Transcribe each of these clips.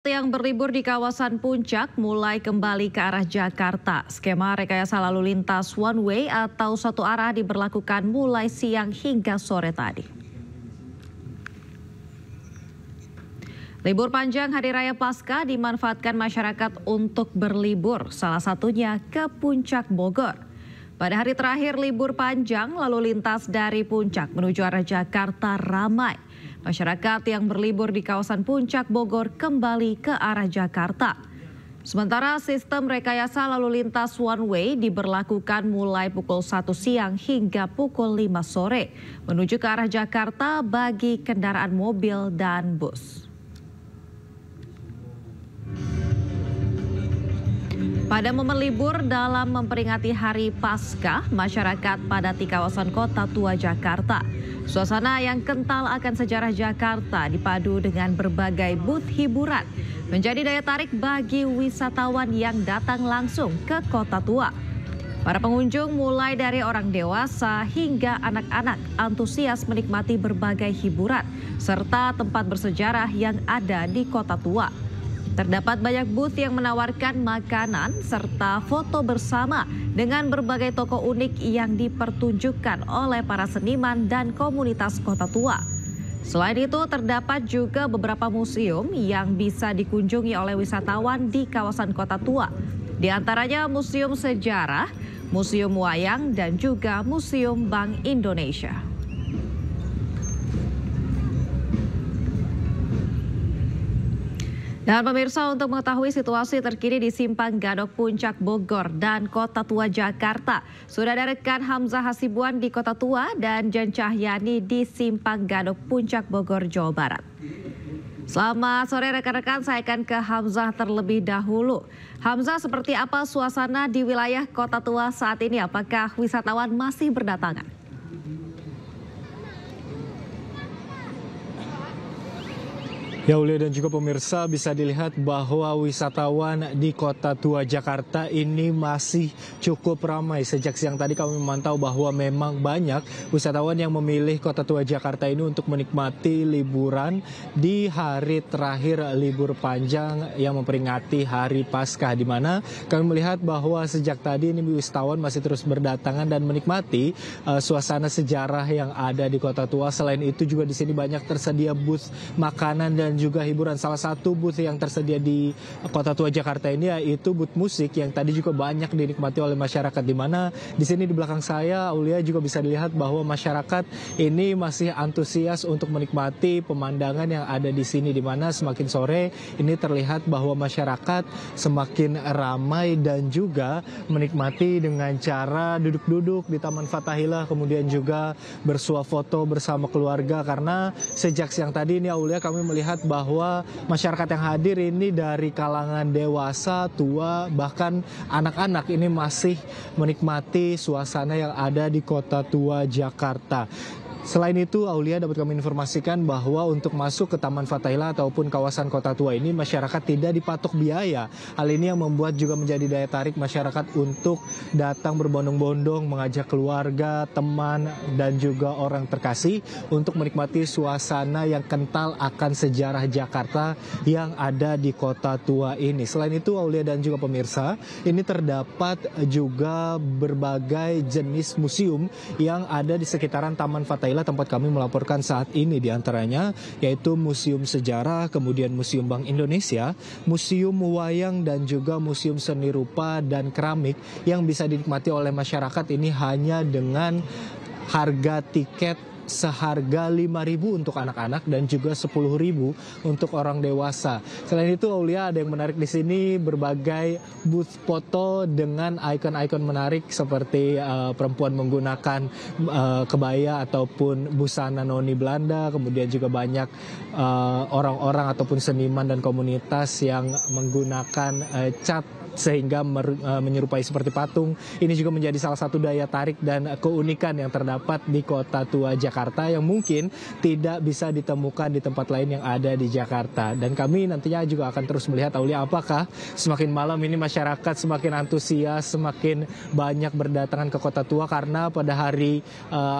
Yang berlibur di kawasan Puncak mulai kembali ke arah Jakarta. Skema rekayasa lalu lintas one way atau satu arah diberlakukan mulai siang hingga sore tadi. Libur panjang Hari Raya Paskah dimanfaatkan masyarakat untuk berlibur, salah satunya ke Puncak Bogor. Pada hari terakhir libur panjang, lalu lintas dari Puncak menuju arah Jakarta ramai. Masyarakat yang berlibur di kawasan Puncak Bogor kembali ke arah Jakarta. Sementara sistem rekayasa lalu lintas one way diberlakukan mulai pukul 1 siang hingga pukul 5 sore menuju ke arah Jakarta bagi kendaraan mobil dan bus. Pada momen libur dalam memperingati Hari Paskah, masyarakat padati kawasan Kota Tua Jakarta. Suasana yang kental akan sejarah Jakarta dipadu dengan berbagai booth hiburan menjadi daya tarik bagi wisatawan yang datang langsung ke Kota Tua. Para pengunjung mulai dari orang dewasa hingga anak-anak antusias menikmati berbagai hiburan serta tempat bersejarah yang ada di Kota Tua. Terdapat banyak booth yang menawarkan makanan serta foto bersama dengan berbagai tokoh unik yang dipertunjukkan oleh para seniman dan komunitas Kota Tua. Selain itu, terdapat juga beberapa museum yang bisa dikunjungi oleh wisatawan di kawasan Kota Tua. Di antaranya Museum Sejarah, Museum Wayang, dan juga Museum Bank Indonesia. Dan pemirsa, untuk mengetahui situasi terkini di Simpang Gadok Puncak Bogor dan Kota Tua Jakarta, sudah ada rekan Hamzah Hasibuan di Kota Tua dan Jan Cahyani di Simpang Gadok Puncak Bogor, Jawa Barat. Selamat sore rekan-rekan, saya akan ke Hamzah terlebih dahulu. Hamzah, seperti apa suasana di wilayah Kota Tua saat ini? Apakah wisatawan masih berdatangan? Ya, Ulia dan juga pemirsa, bisa dilihat bahwa wisatawan di Kota Tua Jakarta ini masih cukup ramai. Sejak siang tadi kami memantau bahwa memang banyak wisatawan yang memilih Kota Tua Jakarta ini untuk menikmati liburan di hari terakhir libur panjang yang memperingati Hari Paskah, di mana kami melihat bahwa sejak tadi ini wisatawan masih terus berdatangan dan menikmati suasana sejarah yang ada di Kota Tua. Selain itu juga di sini banyak tersedia booth makanan dan juga hiburan. Salah satu booth yang tersedia di Kota Tua Jakarta ini yaitu booth musik yang tadi juga banyak dinikmati oleh masyarakat, di mana di sini di belakang saya, Aulia, juga bisa dilihat bahwa masyarakat ini masih antusias untuk menikmati pemandangan yang ada di sini, di mana semakin sore ini terlihat bahwa masyarakat semakin ramai dan juga menikmati dengan cara duduk-duduk di Taman Fathahillah, kemudian juga bersuah foto bersama keluarga. Karena sejak siang tadi ini, Aulia, kami melihat bahwa masyarakat yang hadir ini dari kalangan dewasa, tua, bahkan anak-anak ini masih menikmati suasana yang ada di Kota Tua Jakarta. Selain itu, Aulia, dapat kami informasikan bahwa untuk masuk ke Taman Fathahillah ataupun kawasan Kota Tua ini masyarakat tidak dipatok biaya. Hal ini yang membuat juga menjadi daya tarik masyarakat untuk datang berbondong-bondong, mengajak keluarga, teman, dan juga orang terkasih untuk menikmati suasana yang kental akan sejarah Jakarta yang ada di Kota Tua ini. Selain itu, Aulia dan juga pemirsa, ini terdapat juga berbagai jenis museum yang ada di sekitaran Taman Fathahillah tempat kami melaporkan saat ini, diantaranya yaitu Museum Sejarah, kemudian Museum Bank Indonesia, Museum Wayang, dan juga Museum Seni Rupa dan Keramik yang bisa dinikmati oleh masyarakat ini hanya dengan harga tiket seharga 5.000 untuk anak-anak dan juga 10.000 untuk orang dewasa. Selain itu, Aulia, ada yang menarik di sini berbagai booth foto dengan ikon-ikon menarik seperti perempuan menggunakan kebaya ataupun busana noni Belanda, kemudian juga banyak orang-orang ataupun seniman dan komunitas yang menggunakan cat sehingga menyerupai seperti patung. Ini juga menjadi salah satu daya tarik dan keunikan yang terdapat di Kota Tua Jakarta yang mungkin tidak bisa ditemukan di tempat lain yang ada di Jakarta. Dan kami nantinya juga akan terus melihat, Aulia, apakah semakin malam ini masyarakat semakin antusias, semakin banyak berdatangan ke Kota Tua, karena pada hari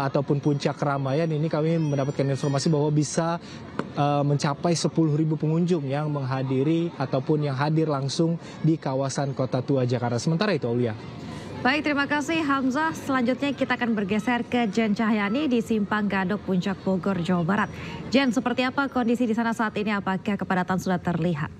ataupun puncak keramaian ini kami mendapatkan informasi bahwa bisa mencapai 10.000 pengunjung yang menghadiri ataupun yang hadir langsung di kawasan Kota Tua Jakarta. Sementara itu, Aulia. Baik, terima kasih Hamzah. Selanjutnya kita akan bergeser ke Jen Cahyani di Simpang Gadok, Puncak Bogor, Jawa Barat. Jen, seperti apa kondisi di sana saat ini? Apakah kepadatan sudah terlihat?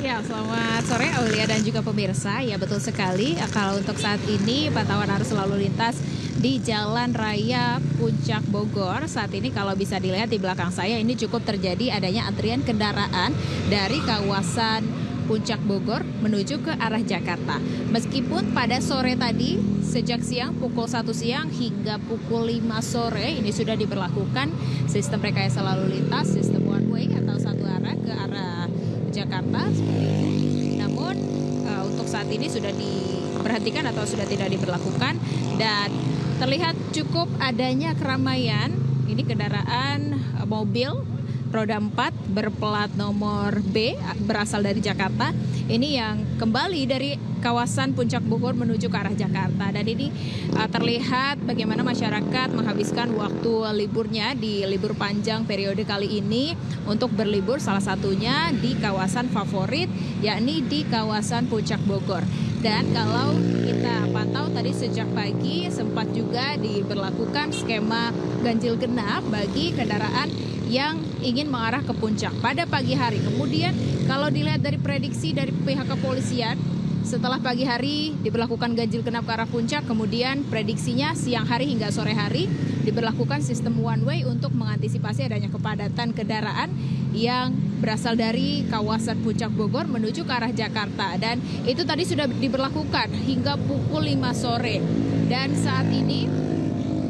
Ya, selamat sore Aulia dan juga pemirsa. Ya, betul sekali. Kalau untuk saat ini pantauan arus lalu lintas di Jalan Raya Puncak Bogor saat ini kalau bisa dilihat di belakang saya ini cukup terjadi adanya antrian kendaraan dari kawasan Puncak Bogor menuju ke arah Jakarta. Meskipun pada sore tadi sejak siang pukul 1 siang hingga pukul 5 sore ini sudah diberlakukan sistem rekayasa lalu lintas, sistem one way atau satu arah ke arah Jakarta seperti itu. Namun untuk saat ini sudah diberhentikan atau sudah tidak diberlakukan dan terlihat cukup adanya keramaian. Ini kendaraan mobil roda 4 berplat nomor B berasal dari Jakarta. Ini yang kembali dari kawasan Puncak Bogor menuju ke arah Jakarta. Dan ini terlihat bagaimana masyarakat menghabiskan waktu liburnya di libur panjang periode kali ini untuk berlibur, salah satunya di kawasan favorit yakni di kawasan Puncak Bogor. Dan kalau kita pantau tadi sejak pagi sempat juga diberlakukan skema ganjil genap bagi kendaraan yang ingin mengarah ke puncak pada pagi hari. Kemudian kalau dilihat dari prediksi dari pihak kepolisian, setelah pagi hari diberlakukan ganjil genap ke arah puncak, kemudian prediksinya siang hari hingga sore hari diberlakukan sistem one way untuk mengantisipasi adanya kepadatan kendaraan yang berasal dari kawasan Puncak Bogor menuju ke arah Jakarta. Dan itu tadi sudah diberlakukan hingga pukul 5 sore. Dan saat ini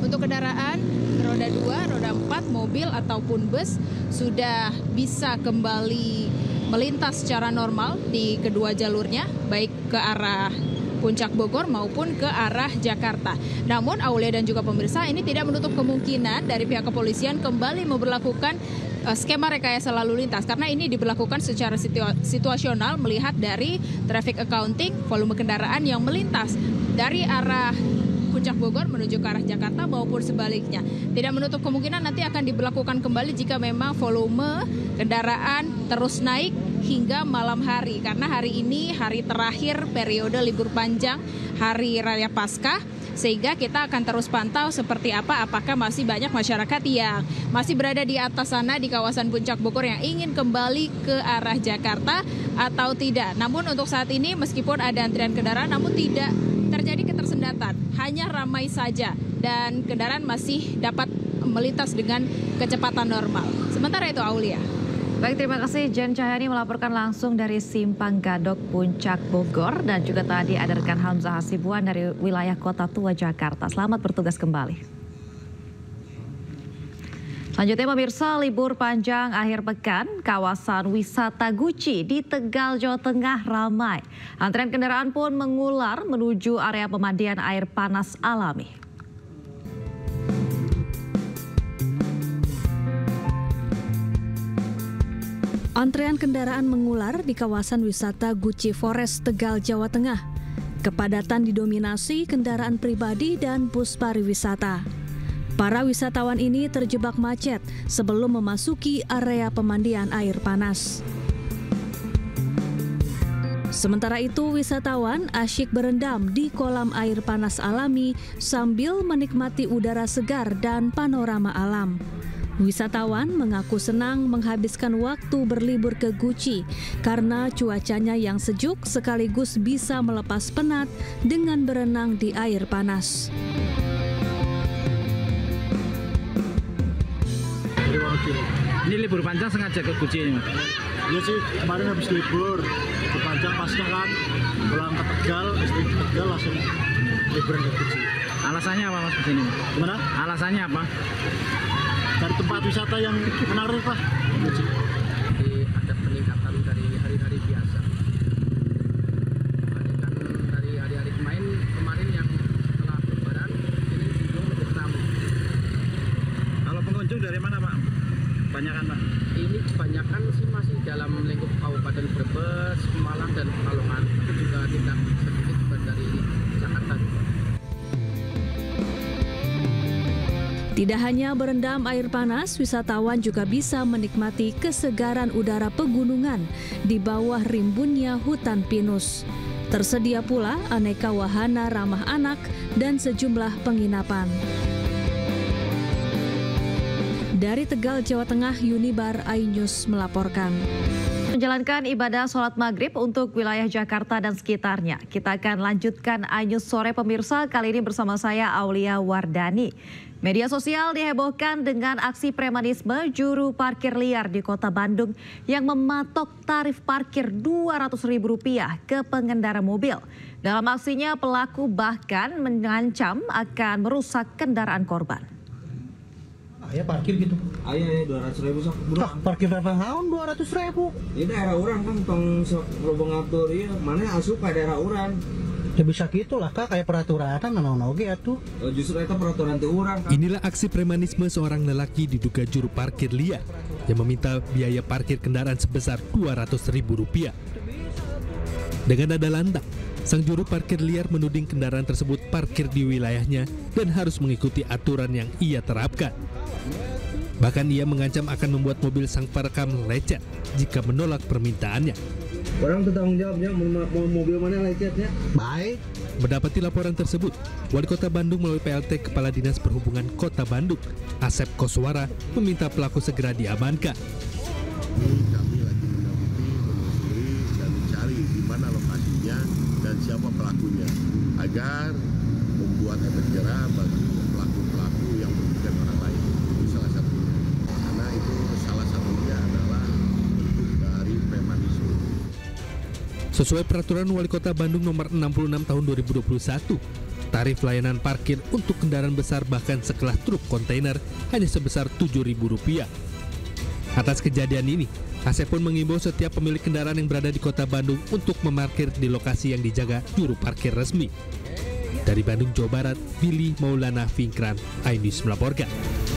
untuk kendaraan roda 2, roda 4, mobil ataupun bus sudah bisa kembali melintas secara normal di kedua jalurnya, baik ke arah Puncak Bogor maupun ke arah Jakarta. Namun Aulia dan juga pemirsa, ini tidak menutup kemungkinan dari pihak kepolisian kembali memberlakukan skema rekayasa lalu lintas karena ini diberlakukan secara situasional melihat dari traffic accounting volume kendaraan yang melintas dari arah Puncak Bogor menuju ke arah Jakarta maupun sebaliknya. Tidak menutup kemungkinan nanti akan diberlakukan kembali jika memang volume kendaraan terus naik hingga malam hari. Karena hari ini hari terakhir periode libur panjang Hari Raya Paskah. Sehingga kita akan terus pantau seperti apa, apakah masih banyak masyarakat yang masih berada di atas sana di kawasan Puncak Bogor yang ingin kembali ke arah Jakarta atau tidak. Namun untuk saat ini meskipun ada antrian kendaraan namun tidak terjadi ketersendatan, hanya ramai saja dan kendaraan masih dapat melintas dengan kecepatan normal. Sementara itu Aulia. Baik, terima kasih Jen Cahyani melaporkan langsung dari Simpang Gadok, Puncak Bogor. Dan juga tadi ada rekan Hamzah Hasibuan dari wilayah Kota Tua Jakarta. Selamat bertugas kembali. Selanjutnya pemirsa, libur panjang akhir pekan, kawasan wisata Guci di Tegal, Jawa Tengah ramai. Antrian kendaraan pun mengular menuju area pemandian air panas alami. Antrean kendaraan mengular di kawasan wisata Guci Forest Tegal, Jawa Tengah. Kepadatan didominasi kendaraan pribadi dan bus pariwisata. Para wisatawan ini terjebak macet sebelum memasuki area pemandian air panas. Sementara itu, wisatawan asyik berendam di kolam air panas alami sambil menikmati udara segar dan panorama alam. Wisatawan mengaku senang menghabiskan waktu berlibur ke Guci karena cuacanya yang sejuk sekaligus bisa melepas penat dengan berenang di air panas. Ini libur panjang sengaja ke Guci ini, Mas? Iya sih, kemarin habis libur panjang pasca kan, pulang ke Tegal, istri ke Tegal langsung liburan ke Guci. Alasannya apa Mas kesini? Gimana? Alasannya apa? Dari tempat wisata yang menarik lah. Jadi ada peningkatan dari hari-hari biasa. dalam lingkup Kabupaten Brebes, Malang, dan Pekalongan. Itu juga tidak sedikit dari Jakarta. Tidak hanya berendam air panas, wisatawan juga bisa menikmati kesegaran udara pegunungan di bawah rimbunnya hutan pinus. Tersedia pula aneka wahana ramah anak dan sejumlah penginapan. Dari Tegal, Jawa Tengah, Yunibar iNews melaporkan. Menjalankan ibadah sholat maghrib untuk wilayah Jakarta dan sekitarnya. Kita akan lanjutkan iNews sore pemirsa, kali ini bersama saya Aulia Wardani. Media sosial dihebohkan dengan aksi premanisme juru parkir liar di Kota Bandung yang mematok tarif parkir Rp200.000 ke pengendara mobil. Dalam aksinya pelaku bahkan mengancam akan merusak kendaraan korban. Ya parkir gitu. Ayo 200.000 sok bro. Parkir berapa tahun 200.000? Ini daerah orang kan tong sok loba ngatur ieu, mana asup ka daerah orang. Ya bisa gitu lah Kak, kayak peraturan oge atuh. Justru itu peraturan ti urang. Inilah aksi premanisme seorang lelaki diduga juru parkir liar yang meminta biaya parkir kendaraan sebesar Rp200.000. Dengan nada lantang, sang juru parkir liar menuding kendaraan tersebut parkir di wilayahnya dan harus mengikuti aturan yang ia terapkan. Bahkan ia mengancam akan membuat mobil sang perekam lecet jika menolak permintaannya. Orang bertanggung jawabnya mau mobil mana lecetnya. Baik. Mendapati laporan tersebut, Wali Kota Bandung melalui PLT Kepala Dinas Perhubungan Kota Bandung, Asep Koswara, meminta pelaku segera diamankan. Kami lagi menelusuri dan mencari di mana lokasinya dan siapa pelakunya agar membuat efek jerah bagi pelaku-pelaku yang merugikan orang lain. Itu salah satunya. Karena itu salah satunya adalah bentuk dari premanisme. Sesuai peraturan Wali Kota Bandung nomor 66 tahun 2021, tarif layanan parkir untuk kendaraan besar bahkan sekelas truk kontainer hanya sebesar Rp7.000. Atas kejadian ini, Asep pun mengimbau setiap pemilik kendaraan yang berada di Kota Bandung untuk memarkir di lokasi yang dijaga juru parkir resmi. Dari Bandung, Jawa Barat, Billy Maulana Fingkran, iNews melaporkan.